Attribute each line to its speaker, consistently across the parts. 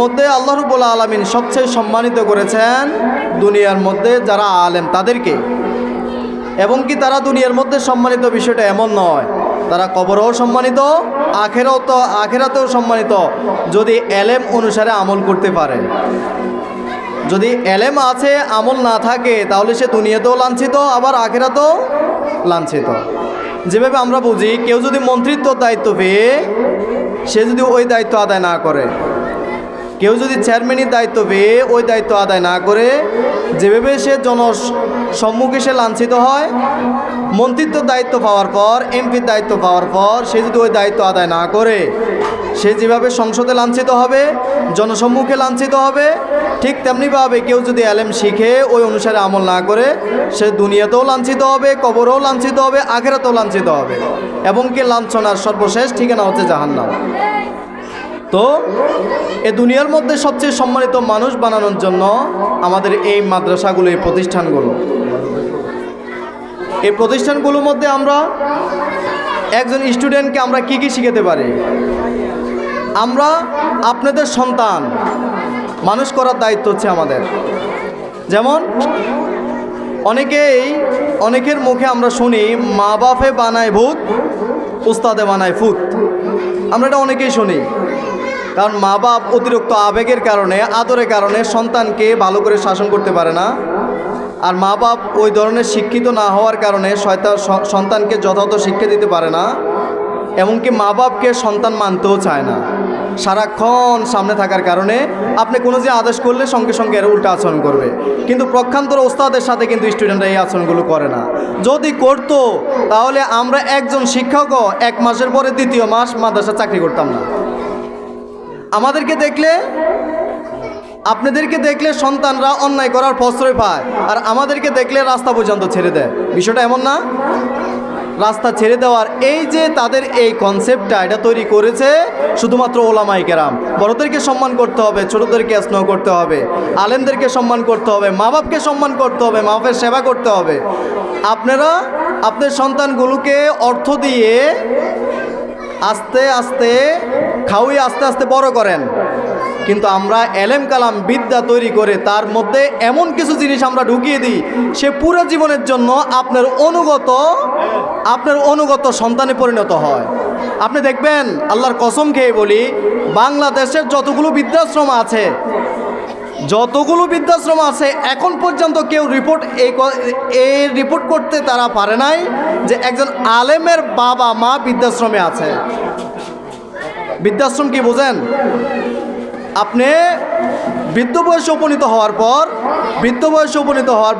Speaker 1: মধ্যে আল্লাহ রাব্বুল আলামিন সবচেয়ে সম্মানিত করেছেন দুনিয়ার মধ্যে যারা আলেম তাদেরকে, এবং কি তারা দুনিয়ার মধ্যে সম্মানিত বিষয়টা এমন নয়, তারা কবরেও সম্মানিত, আখেরাতেও সম্মানিত যদি এলেম অনুসারে আমল করতে পারে। যদি এলেম আছে আমল না থাকে তাহলে সে দুনিয়াতেও লাঞ্ছিত, আবার আখেরাতেও লাঞ্ছিত। যেভাবে আমরা বুঝি, কেউ যদি মন্ত্রিত্বর দায়িত্ব পেয়ে সে যদি ওই দায়িত্ব আদায় না করে, কেউ যদি চেয়ারম্যানের দায়িত্ব পেয়ে ওই দায়িত্ব আদায় না করে, যেভাবে সে সম্মুখে সে লাঞ্ছিত হয়, মন্ত্রিত্বের দায়িত্ব পাওয়ার পর, এমপির দায়িত্ব পাওয়ার পর সে যদি ওই দায়িত্ব আদায় না করে, সে যেভাবে সংসদে লাঞ্ছিত হবে, জনসম্মুখে লাঞ্ছিত হবে, ঠিক তেমনিভাবে কেউ যদি এলেম শিখে ওই অনুসারে আমল না করে, সে দুনিয়াতেও লাঞ্ছিত হবে, কবরেও লাঞ্ছিত হবে, আখেরাতেও লাঞ্ছিত হবে, এবং কি লাঞ্ছনার সর্বশেষ ঠিকানা হচ্ছে জাহান্নাম। তো এ দুনিয়ার মধ্যে সবচেয়ে সম্মানিত মানুষ বানানোর জন্য আমাদের এই মাদ্রাসাগুলো, এই প্রতিষ্ঠানগুলোর মধ্যে আমরা একজন স্টুডেন্টকে আমরা কি কি শিখাতে পারি? আমরা আপনাদের সন্তান মানুষ করার দায়িত্ব হচ্ছে আমাদের। যেমন অনেকের মুখে আমরা শুনি, মা বাপে বানায় ভূত, উস্তাদে বানায় ফুত। আমরা এটা অনেকেই শুনি, কারণ মা বাপ অতিরিক্ত আবেগের কারণে, আদরের কারণে সন্তানকে ভালো করে শাসন করতে পারে না, আর মা বাপ ওই ধরনের শিক্ষিত না হওয়ার কারণে সন্তানকে যথাযথ শিক্ষা দিতে পারে না, এমনকি মা বাপকে সন্তান মানতেও চায় না। সারাক্ষণ সামনে থাকার কারণে আপনি কোনো যে আদেশ করলে সঙ্গে সঙ্গে এর উল্টা আচরণ করবে, কিন্তু প্রক্ষান্তর ওস্তাদের সাথে কিন্তু স্টুডেন্টরা এই আচরণগুলো করে না। যদি করতো তাহলে আমরা একজন শিক্ষকও 1 মাসের পরে 2য় মাস মাদ্রাসা চাকরি করতাম না। আপনাদেরকে দেখলে সন্তানরা অন্যায় করার প্রশ্রয় পায়, আর আমাদেরকে দেখলে রাস্তা পর্যন্ত ছেড়ে দেয়। বিষয়টা এমন না? রাস্তা ছেড়ে দেওয়ার এই যে তাদের এই কনসেপ্টটা, এটা তৈরি করেছে শুধুমাত্র ওলামায়ে কেরাম। বড়দেরকে সম্মান করতে হবে, ছোটদেরকে স্নেহ করতে হবে, আলেমদেরকে সম্মান করতে হবে, মা বাপকে সম্মান করতে হবে, মা বাপের সেবা করতে হবে। আপনারা আপনার সন্তানগুলোকে অর্থ দিয়ে আস্তে আস্তে খাওয়িয়ে আস্তে আস্তে বড় করেন, কিন্তু আমরা এলেম কালাম বিদ্যা তৈরি করে তার মধ্যে এমন কিছু জিনিস আমরা ঢুকিয়ে দিই, সে পুরো জীবনের জন্য আপনার অনুগত সন্তানে পরিণত হয়। আপনি দেখবেন, আল্লাহর কসম খেয়ে বলি, বাংলাদেশের যতগুলো বৃদ্ধাশ্রম আছে এখন পর্যন্ত কেউ রিপোর্ট করতে তারা পারে নাই যে একজন আলেমের বাবা মা বৃদ্ধাশ্রমে আছে। বৃদ্ধাশ্রম কি বোঝেন? আপনি বৃদ্ধ বয়সে উপনীত হওয়ার পর,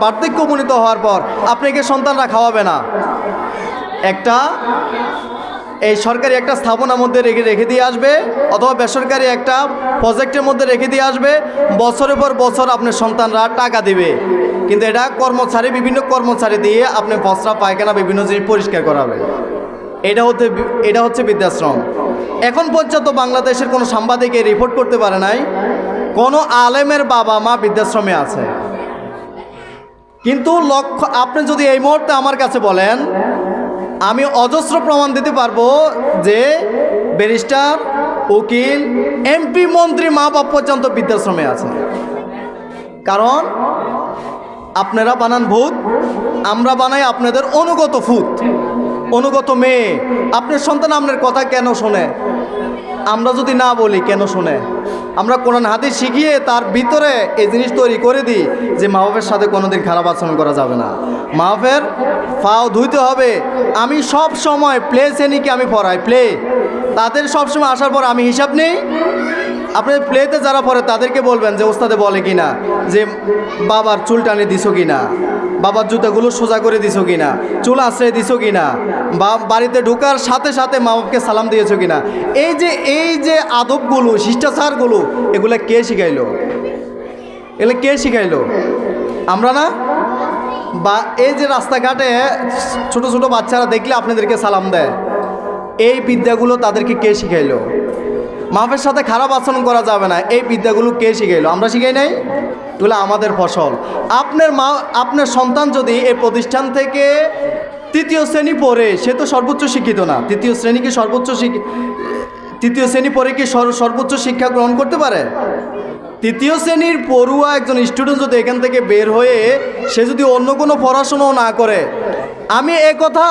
Speaker 1: বার্ধক্যে উপনীত হওয়ার পর আপনাকে সন্তানরা খাওয়াবে না। এই সরকারি একটা স্থাপনার মধ্যে রেখে দিয়ে আসবে, অথবা বেসরকারি একটা প্রজেক্টের মধ্যে রেখে দিয়ে আসবে। বছরের পর বছর আপনার সন্তানরা টাকা দিবে, কিন্তু এটা বিভিন্ন কর্মচারী দিয়ে আপনি বস্ত্রা পায়খানা বিভিন্ন জিনিস পরিষ্কার করাবে। এটা হচ্ছে বৃদ্ধাশ্রম। এখন পর্যন্ত বাংলাদেশের কোনো সাংবাদিক রিপোর্ট করতে পারে নাই কোনো আলেমের বাবা মা বৃদ্ধাশ্রমে আছে। কিন্তু আপনি যদি এই মুহূর্তে আমার কাছে বলেন, আমি অজস্র প্রমাণ দিতে পারবো যে ব্যারিস্টার, উকিল, এমপি, মন্ত্রী, মা বাপ পর্যন্ত বৃদ্ধাশ্রমে আছে। কারণ আপনারা বানান ভূত, আমরা বানাই আপনাদের অনুগত ফুত, অনুগত মেয়ে। আপনার সন্তান আপনার কথা কেন শোনে? আমরা যদি না বলি কেন শোনে? আমরা কোরআন হাদিস শিখিয়ে তার ভিতরে এই জিনিস তৈরি করে দিই যে মা বাপের সাথে কোনোদিন খারাপ আচরণ করা যাবে না, মা বাপের পাও ধুইতে হবে। আমি সব সময় প্লে শ্রেণীকে আমি পড়াই, তাদের সবসময় আসার পর আমি হিসাব নেই। আপনি প্লেতে যারা পড়ে তাদেরকে বলবেন যে ওস্তাদে বলে কিনা যে বাবার চুল টানে দিছো কিনা, বাবার জুতাগুলো সোজা করে দিছো কিনা, চুল আশ্রয় দিছো কিনা, বা বাড়িতে ঢোকার সাথে সাথে মা বাপকে সালাম দিয়েছো কিনা। এই যে আদবগুলো, শিষ্টাচারগুলো, এগুলো কে শিখাইলো? আমরা না? বা এই যে রাস্তাঘাটে ছোট ছোট বাচ্চারা দেখলে আপনাদেরকে সালাম দেয়, এই বিদ্যাগুলো তাদেরকে কে শিখাইলো? মা বাপের সাথে খারাপ আচরণ করা যাবে না, এই বিদ্যাগুলো কে শিখাইলো? আমরা শিখাই নাই? এগুলো আমাদের ফসল। আপনার সন্তান যদি এই প্রতিষ্ঠান থেকে 3য় শ্রেণী পড়ে, সে তো সর্বোচ্চ শিক্ষিত না। 3য় শ্রেণী কি সর্বোচ্চ তৃতীয় শ্রেণী পরে কি সর্বোচ্চ শিক্ষা গ্রহণ করতে পারে? তৃতীয় শ্রেণীর পড়ুয়া একজন স্টুডেন্ট যদি এখান থেকে বের হয়ে সে যদি অন্য কোনো পড়াশোনাও না করে, আমি কথা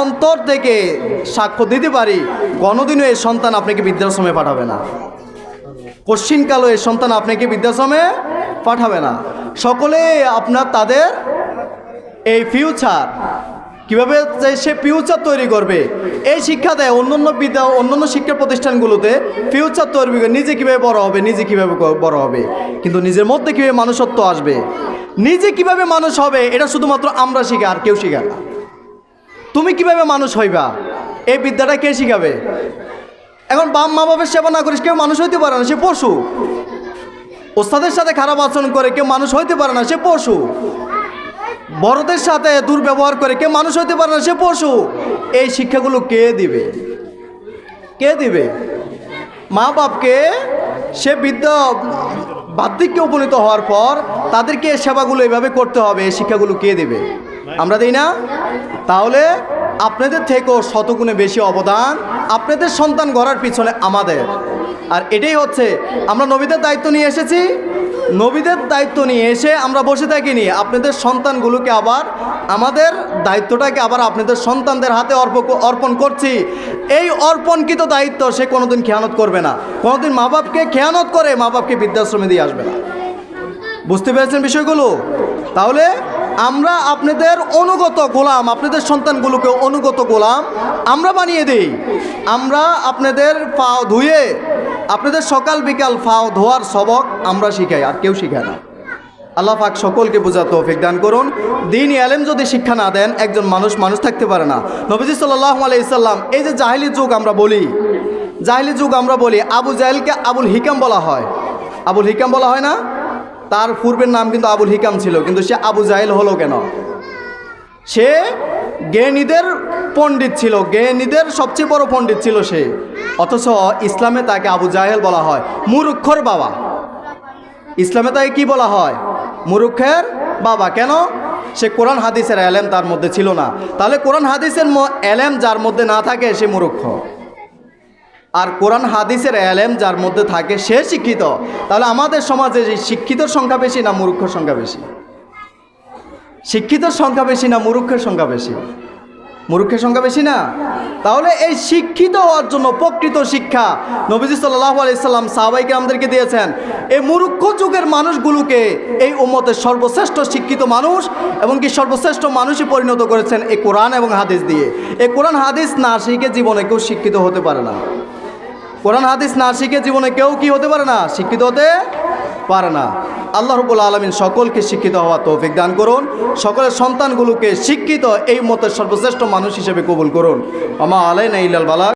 Speaker 1: অন্তর থেকে সাক্ষ্য দিতে পারি, কোনোদিনও এই সন্তান আপনাকে বৃদ্ধাশ্রমে পাঠাবে না। কশ্চিনকালও এই সন্তান আপনাকে বৃদ্ধাশ্রমে পাঠাবে না। সকলে আপনার তাদের এই ফিউচার কীভাবে সে ফিউচার তৈরি করবে এই শিক্ষা দেয়। অন্যান্য শিক্ষা প্রতিষ্ঠানগুলোতে ফিউচার তৈরি করে নিজে কীভাবে বড় হবে, নিজে কীভাবে বড় হবে, কিন্তু নিজের মধ্যে কীভাবে মানুষত্ব আসবে, নিজে কিভাবে মানুষ হবে, এটা শুধুমাত্র আমরা শিখি, আর কেউ শিখায় না। তুমি কিভাবে মানুষ হইবা এই বিদ্যাটা কে শিখাবে? এখন মা বাবার সেবা না করিস কেউ মানুষ হইতে পারে না, সে পশু। ওস্তাদের সাথে খারাপ আচরণ করে কেউ মানুষ হইতে পারে না, সে পশু। বড়দের সাথে দুর্ব্যবহার করে কেউ মানুষ হইতে পারে না, সে পশু। এই শিক্ষাগুলো কে দিবে? কে দিবে? মা বাপকে সে বার্ধক্যে উপনীত হওয়ার পর তাদেরকে সেবাগুলো এইভাবে করতে হবে, এই শিক্ষাগুলো কে দেবে? আমরা দিই না? তাহলে আপনাদের থেকেও শতগুণে বেশি অবদান আপনাদের সন্তান গড়ার পিছনে আমাদের। আর এটাই হচ্ছে, আমরা নবীদের দায়িত্ব নিয়ে এসেছি, নবীদের দায়িত্ব নিয়ে এসে আমরা বসে থাকিনি। আপনাদের সন্তানগুলোকে আবার, আমাদের দায়িত্বটাকে আবার আপনাদের সন্তানদের হাতে অর্পণ করছি। এই অর্পণকৃত দায়িত্ব সে কোনোদিন খেয়ানত করবে না। কোনোদিন মা বাপকে খেয়ানত করে মা বাপকে বৃদ্ধাশ্রমে দিয়ে আসবে না। বুঝতে পেরেছেন বিষয়গুলো? তাহলে আমরা আপনাদের অনুগত গোলাম, আপনাদের সন্তানগুলোকে অনুগত গোলাম আমরা বানিয়ে দিই। আমরা আপনাদের পা ধুয়ে, আপনাদের সকাল বিকাল পাও ধোয়ার সবক আমরা শিখাই, আর কেউ শিখায় না। আল্লাহ পাক সকলকে বোঝার তৌফিক দান করুন। দ্বীন ইলম যদি শিক্ষা না দেন একজন মানুষ থাকতে পারে না। নবীজি সাল্লাল্লাহু আলাইহি সাল্লাম, এই যে জাহিলি যুগ আমরা বলি, আবু জাহেলকে আবুল হিকাম বলা হয়। আবুল হিকাম বলা হয় না? তার পূর্বের নাম কিন্তু আবুল হিকাম ছিল, কিন্তু সে আবু জাহেল হলো কেন? সে জ্ঞানীদের পণ্ডিত ছিল, জ্ঞানীদের সবচেয়ে বড় পণ্ডিত ছিল সে, অথচ ইসলামে তাকে আবু জাহেল বলা হয়, মূর্খর বাবা। ইসলামে তাকে কি বলা হয়? মূর্খের বাবা। কেন? সে কোরআন হাদিসের এলেম তার মধ্যে ছিল না। তাহলে কোরআন হাদিসের এলেম যার মধ্যে না থাকে সে মূর্খ, আর কোরআন হাদিসের এলেম যার মধ্যে থাকে সে শিক্ষিত। তাহলে আমাদের সমাজে শিক্ষিতর সংখ্যা বেশি না মূর্খের সংখ্যা বেশি? শিক্ষিতর সংখ্যা বেশি না মূর্খের সংখ্যা বেশি? মূর্খের সংখ্যা বেশি না? তাহলে এই শিক্ষিত হওয়ার জন্য প্রকৃত শিক্ষা নবীজি সাল্লাল্লাহু আলাইহি সাল্লাম সাহাবায়ে কেরামদেরকে দিয়েছেন। এই মূর্খ যুগের মানুষগুলোকে এই উম্মতের সর্বশ্রেষ্ঠ শিক্ষিত মানুষ এবং কি সর্বশ্রেষ্ঠ মানুষই পরিণত করেছেন এই কোরআন এবং হাদিস দিয়ে। এই কোরআন হাদিস না শিখে জীবনে কেউ শিক্ষিত হতে পারে না। কোরআন হাদিস না শিখে জীবনে কেউ কি হতে পারে না? শিক্ষিত হতে পারে না। আল্লাহ রাব্বুল আলামিন সকলকে শিক্ষিত হওয়া তৌফিক দান করুন। সকলের সন্তানগুলোকে শিক্ষিত এই উম্মতের সর্বশ্রেষ্ঠ মানুষ হিসেবে কবুল করুন। আমা আলাইনা ইল্লাল বালাগ।